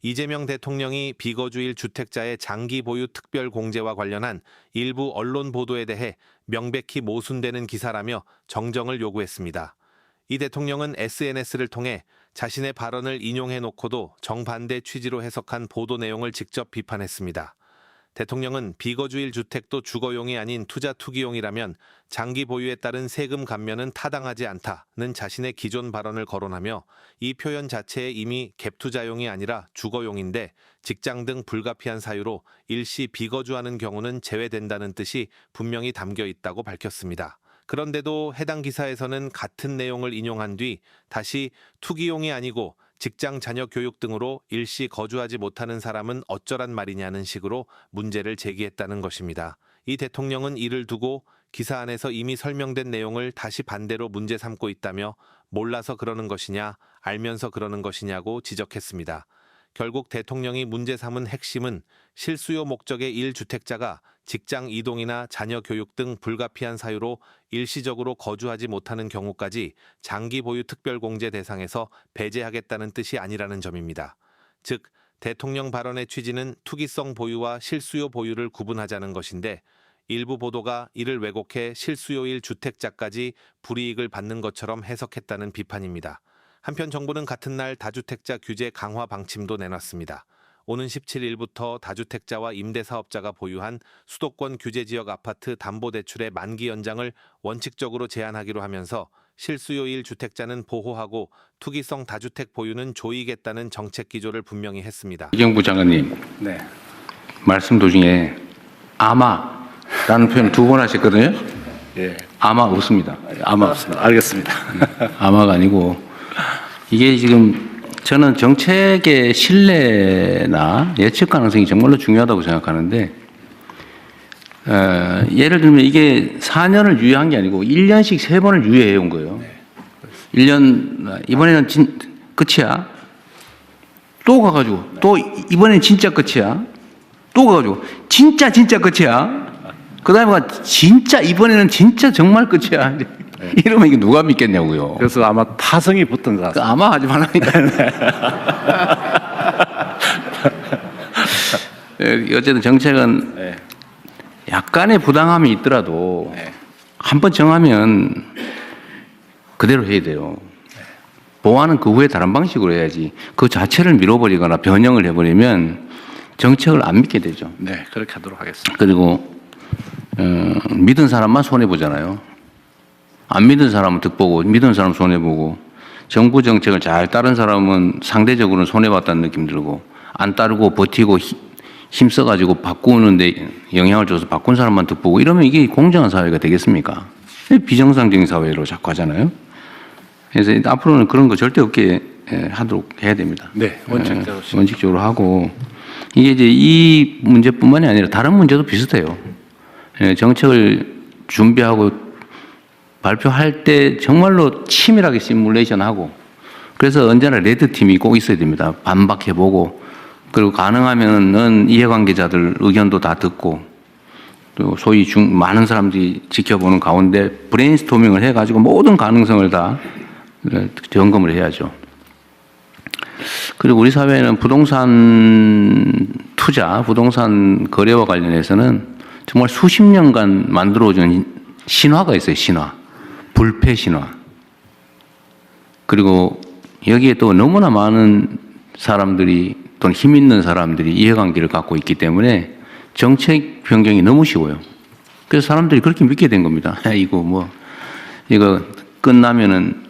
이재명 대통령이 비거주일 주택자의 장기 보유 특별 공제와 관련한 일부 언론 보도에 대해 명백히 모순되는 기사라며 정정을 요구했습니다. 이 대통령은 SNS를 통해 자신의 발언을 인용해 놓고도 정반대 취지로 해석한 보도 내용을 직접 비판했습니다. 대통령은 비거주일 주택도 주거용이 아닌 투자 투기용이라면 장기 보유에 따른 세금 감면은 타당하지 않다는 자신의 기존 발언을 거론하며 이 표현 자체에 이미 갭투자용이 아니라 주거용인데 직장 등 불가피한 사유로 일시 비거주하는 경우는 제외된다는 뜻이 분명히 담겨 있다고 밝혔습니다. 그런데도 해당 기사에서는 같은 내용을 인용한 뒤 다시 투기용이 아니고 직장 자녀 교육 등으로 일시 거주하지 못하는 사람은 어쩌란 말이냐는 식으로 문제를 제기했다는 것입니다. 이 대통령은 이를 두고 기사 안에서 이미 설명된 내용을 다시 반대로 문제 삼고 있다며 몰라서 그러는 것이냐, 알면서 그러는 것이냐고 지적했습니다. 결국 대통령이 문제 삼은 핵심은 실수요 목적의 1주택자가 직장 이동이나 자녀 교육 등 불가피한 사유로 일시적으로 거주하지 못하는 경우까지 장기 보유 특별공제 대상에서 배제하겠다는 뜻이 아니라는 점입니다. 즉, 대통령 발언의 취지는 투기성 보유와 실수요 보유를 구분하자는 것인데 일부 보도가 이를 왜곡해 실수요일 주택자까지 불이익을 받는 것처럼 해석했다는 비판입니다. 한편 정부는 같은 날 다주택자 규제 강화 방침도 내놨습니다. 오는 17일부터 다주택자와 임대사업자가 보유한 수도권 규제지역 아파트 담보대출의 만기 연장을 원칙적으로 제한하기로 하면서 실수요일 주택자는 보호하고 투기성 다주택 보유는 조이겠다는 정책 기조를 분명히 했습니다. 이경부 장관님, 네. 말씀 도중에 아마라는 표현 2번 하셨거든요. 예. 아마 없습니다. 아마 없습니다. 알겠습니다. 아마가 아니고 이게 지금 저는 정책의 신뢰나 예측 가능성이 정말로 중요하다고 생각하는데 예를 들면 이게 4년을 유예한 게 아니고 1년씩 3번을 유예해 온 거예요. 1년 이번에는 끝이야. 또 가가지고 또 이번엔 진짜 끝이야. 또 가가지고 진짜 끝이야. 그 다음에 진짜 이번에는 진짜 정말 끝이야. 이러면 이게 누가 믿겠냐고요. 그래서 아마 타성이 붙은 것 같습니다. 아마 하지 말라니까. 어쨌든 정책은 네. 약간의 부당함이 있더라도 네. 한번 정하면 그대로 해야 돼요. 보완은 그 후에 다른 방식으로 해야지. 그 자체를 밀어버리거나 변형을 해버리면 정책을 안 믿게 되죠. 네, 그렇게 하도록 하겠습니다. 그리고 믿은 사람만 손해보잖아요. 안 믿은 사람은 득보고 믿은 사람은 손해보고 정부 정책을 잘 따른 사람은 상대적으로는 손해봤다는 느낌 들고 안 따르고 버티고 힘써가지고 바꾸는데 영향을 줘서 바꾼 사람만 득보고 이러면 이게 공정한 사회가 되겠습니까? 비정상적인 사회로 자꾸 하잖아요. 그래서 앞으로는 그런 거 절대 없게 하도록 해야 됩니다. 네, 원칙대로. 원칙적으로 하고 이게 이제 이 문제뿐만이 아니라 다른 문제도 비슷해요. 정책을 준비하고 발표할 때 정말로 치밀하게 시뮬레이션하고 그래서 언제나 레드팀이 꼭 있어야 됩니다. 반박해보고 그리고 가능하면은 이해관계자들 의견도 다 듣고 또 소위 많은 사람들이 지켜보는 가운데 브레인스토밍을 해가지고 모든 가능성을 다 점검을 해야죠. 그리고 우리 사회는 부동산 투자, 부동산 거래와 관련해서는 정말 수십 년간 만들어진 신화가 있어요. 신화. 불패 신화. 그리고 여기에 또 너무나 많은 사람들이 또는 힘 있는 사람들이 이해관계를 갖고 있기 때문에 정책 변경이 너무 쉬워요. 그래서 사람들이 그렇게 믿게 된 겁니다. 이거 끝나면은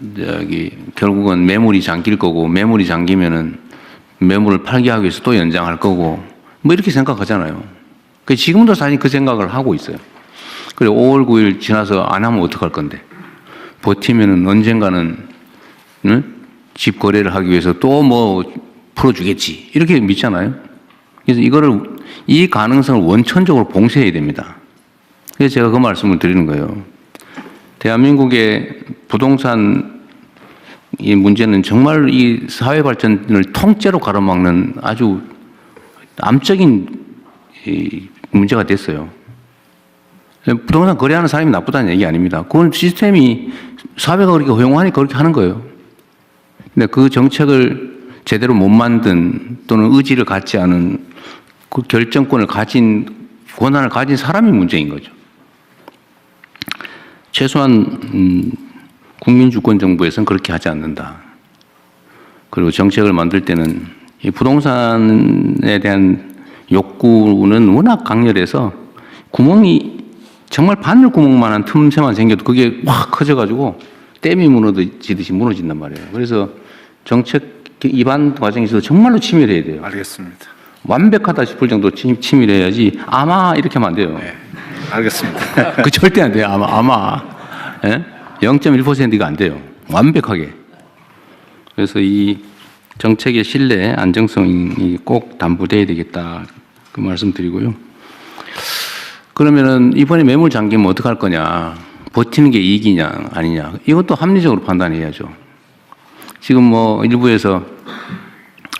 결국은 매물이 잠길 거고 매물이 잠기면은 매물을 팔게 하기 위해서 또 연장할 거고 뭐 이렇게 생각하잖아요. 지금도 사실 그 생각을 하고 있어요. 그리고 5월 9일 지나서 안 하면 어떡할 건데. 버티면은 언젠가는 집 거래를 하기 위해서 또 뭐 풀어주겠지. 이렇게 믿잖아요. 그래서 이 가능성을 원천적으로 봉쇄해야 됩니다. 그래서 제가 그 말씀을 드리는 거예요. 대한민국의 부동산 이 문제는 정말 이 사회 발전을 통째로 가로막는 아주 암적인 문제가 됐어요. 부동산 거래하는 사람이 나쁘다는 얘기 아닙니다. 그건 시스템이 사회가 그렇게 허용하니까 그렇게 하는 거예요. 근데 그 정책을 제대로 못 만든 또는 의지를 갖지 않은 그 결정권을 가진 권한을 가진 사람이 문제인 거죠. 최소한 국민주권 정부에서는 그렇게 하지 않는다. 그리고 정책을 만들 때는 이 부동산에 대한 욕구는 워낙 강렬해서 구멍이 정말 바늘 구멍만한 틈새만 생겨도 그게 확 커져가지고 댐이 무너지듯이 무너진단 말이에요. 그래서 정책 입안 과정에서도 정말로 치밀해야 돼요. 알겠습니다. 완벽하다 싶을 정도 치밀해야지 아마 이렇게 하면 안 돼요. 네, 알겠습니다. 그 절대 안 돼요. 아마. 예? 0.1%가 안 돼요. 완벽하게. 그래서 이 정책의 신뢰, 안정성이 꼭 담보돼야 되겠다. 그 말씀 드리고요. 그러면은 이번에 매물 잠기면 어떡할 거냐. 버티는 게 이익이냐, 아니냐. 이것도 합리적으로 판단해야죠. 지금 뭐 일부에서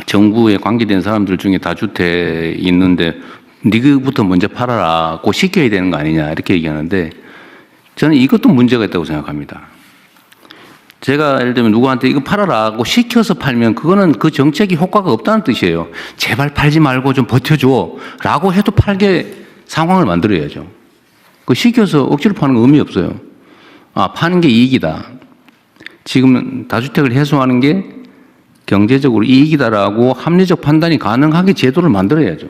정부에 관계된 사람들 중에 다주택 있는데 니그부터 먼저 팔아라고 시켜야 되는 거 아니냐 이렇게 얘기하는데 저는 이것도 문제가 있다고 생각합니다. 제가 예를 들면 누구한테 이거 팔아라고 시켜서 팔면 그거는 그 정책이 효과가 없다는 뜻이에요. 제발 팔지 말고 좀 버텨줘 라고 해도 팔게 상황을 만들어야죠. 그 시켜서 억지로 파는 거 의미 없어요. 아, 파는 게 이익이다. 지금 다주택을 해소하는 게 경제적으로 이익이다라고 합리적 판단이 가능하게 제도를 만들어야죠.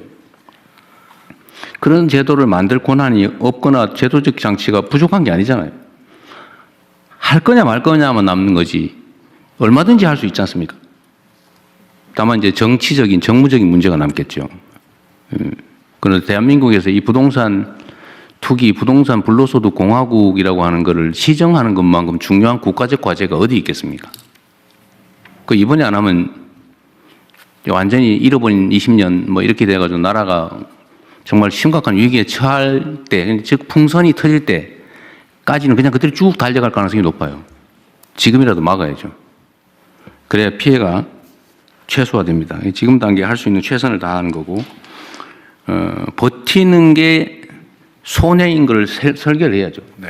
그런 제도를 만들 권한이 없거나 제도적 장치가 부족한 게 아니잖아요. 할 거냐 말 거냐만 남는 거지 얼마든지 할 수 있지 않습니까? 다만 이제 정치적인 정무적인 문제가 남겠죠. 그런데 대한민국에서 이 부동산 투기, 부동산 불로소득 공화국이라고 하는 것을 시정하는 것만큼 중요한 국가적 과제가 어디 있겠습니까? 그 이번에 안 하면 완전히 잃어버린 20년 뭐 이렇게 돼가지고 나라가 정말 심각한 위기에 처할 때, 즉 풍선이 터질 때까지는 그냥 그대로 쭉 달려갈 가능성이 높아요. 지금이라도 막아야죠. 그래야 피해가 최소화됩니다. 지금 단계에 할 수 있는 최선을 다하는 거고, 버티는 게 손해인 걸 설계를 해야죠. 네.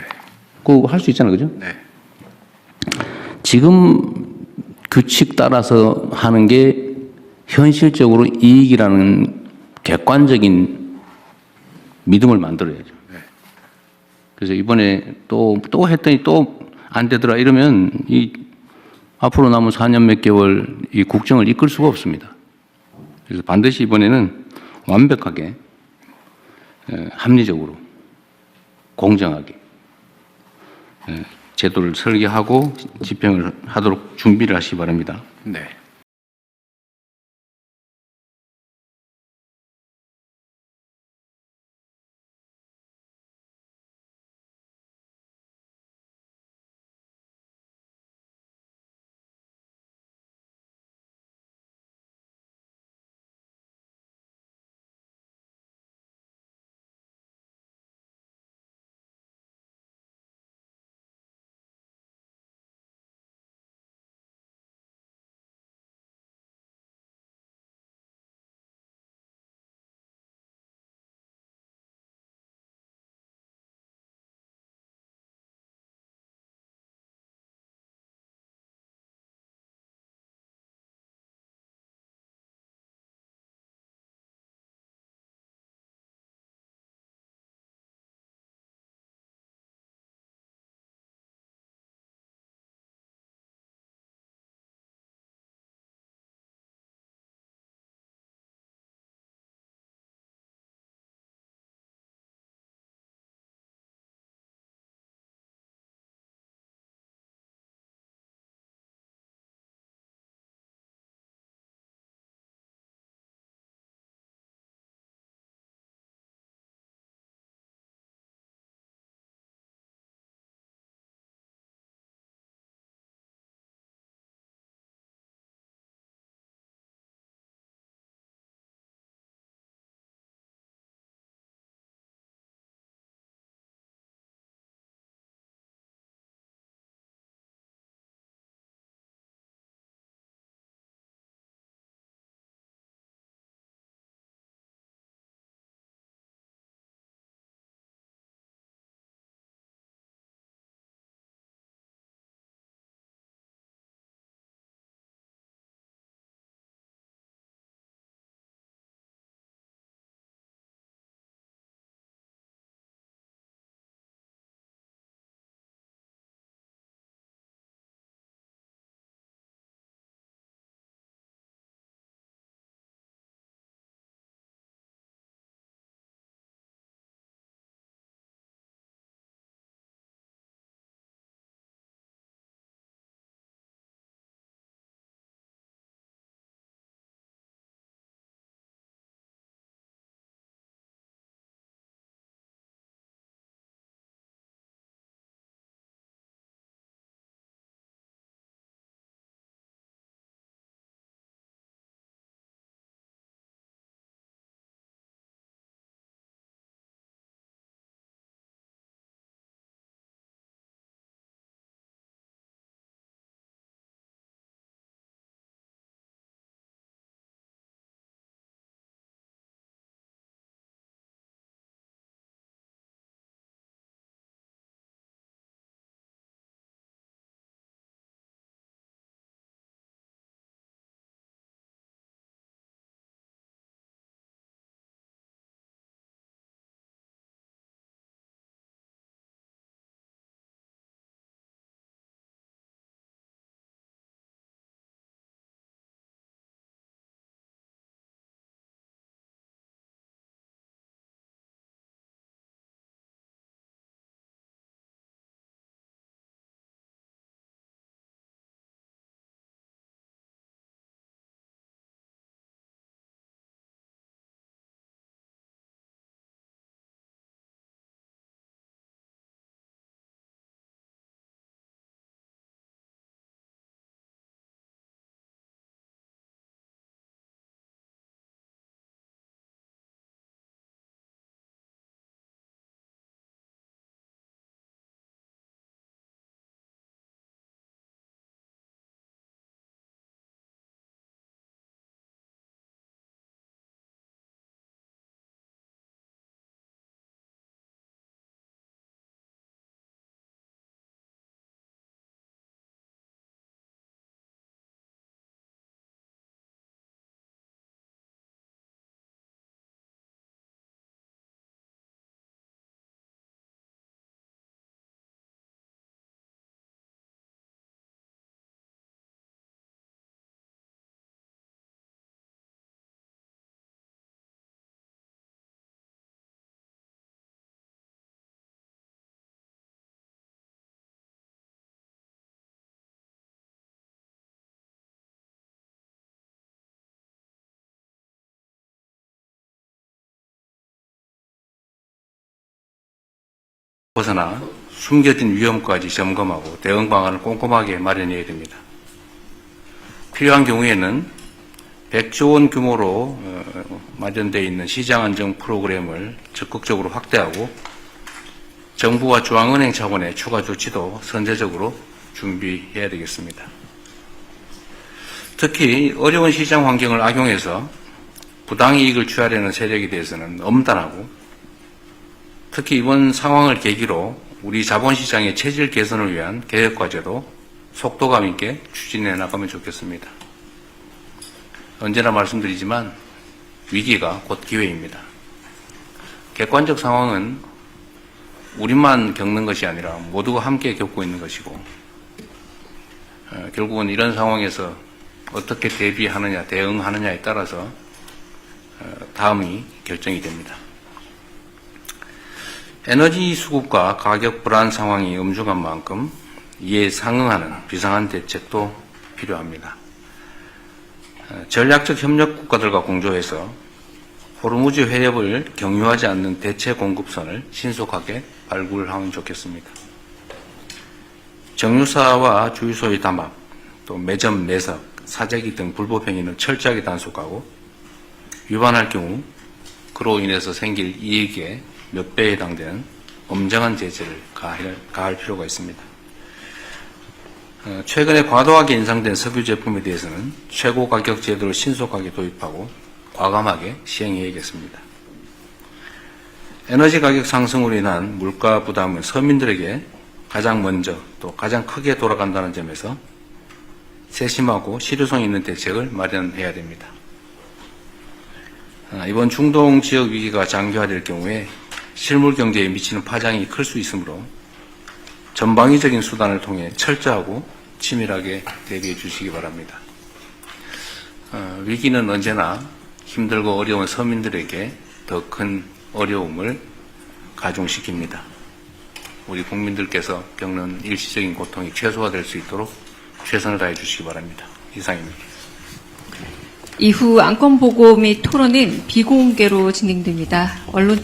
그거 할 수 있잖아요. 그죠? 네. 지금 규칙 따라서 하는 게 현실적으로 이익이라는 객관적인 믿음을 만들어야죠. 네. 그래서 이번에 또 했더니 또 안 되더라 이러면 이 앞으로 남은 4년 몇 개월 이 국정을 이끌 수가 없습니다. 그래서 반드시 이번에는 완벽하게 합리적으로 공정하게 제도를 설계하고 집행을 하도록 준비를 하시기 바랍니다. 네. 벗어나 숨겨진 위험까지 점검하고 대응 방안을 꼼꼼하게 마련해야 됩니다. 필요한 경우에는 100조 원 규모로 마련되어 있는 시장 안정 프로그램을 적극적으로 확대하고 정부와 중앙은행 차원의 추가 조치도 선제적으로 준비해야 되겠습니다. 특히 어려운 시장 환경을 악용해서 부당이익을 취하려는 세력에 대해서는 엄단하고 특히 이번 상황을 계기로 우리 자본시장의 체질 개선을 위한 개혁과제도 속도감 있게 추진해 나가면 좋겠습니다. 언제나 말씀드리지만 위기가 곧 기회입니다. 객관적 상황은 우리만 겪는 것이 아니라 모두가 함께 겪고 있는 것이고 결국은 이런 상황에서 어떻게 대비하느냐, 대응하느냐에 따라서 다음이 결정이 됩니다. 에너지 수급과 가격 불안 상황이 엄중한 만큼 이에 상응하는 비상한 대책도 필요합니다. 전략적 협력 국가들과 공조해서 호르무즈 해협을 경유하지 않는 대체 공급선을 신속하게 발굴하면 좋겠습니다. 정유사와 주유소의 담합, 또 매점, 매석, 사재기 등 불법 행위는 철저하게 단속하고 위반할 경우 그로 인해서 생길 이익의 몇 배에 해당되는 엄정한 제재를 가할 필요가 있습니다. 최근에 과도하게 인상된 석유 제품에 대해서는 최고 가격 제도를 신속하게 도입하고 과감하게 시행해야겠습니다. 에너지 가격 상승으로 인한 물가 부담은 서민들에게 가장 먼저 또 가장 크게 돌아간다는 점에서 세심하고 실효성 있는 대책을 마련해야 됩니다. 이번 중동 지역 위기가 장기화될 경우에 실물 경제에 미치는 파장이 클 수 있으므로 전방위적인 수단을 통해 철저하고 치밀하게 대비해 주시기 바랍니다. 위기는 언제나 힘들고 어려운 서민들에게 더 큰 어려움을 가중시킵니다. 우리 국민들께서 겪는 일시적인 고통이 최소화될 수 있도록 최선을 다해 주시기 바랍니다. 이상입니다. 이후 안건보고 및 토론은 비공개로 진행됩니다. 언론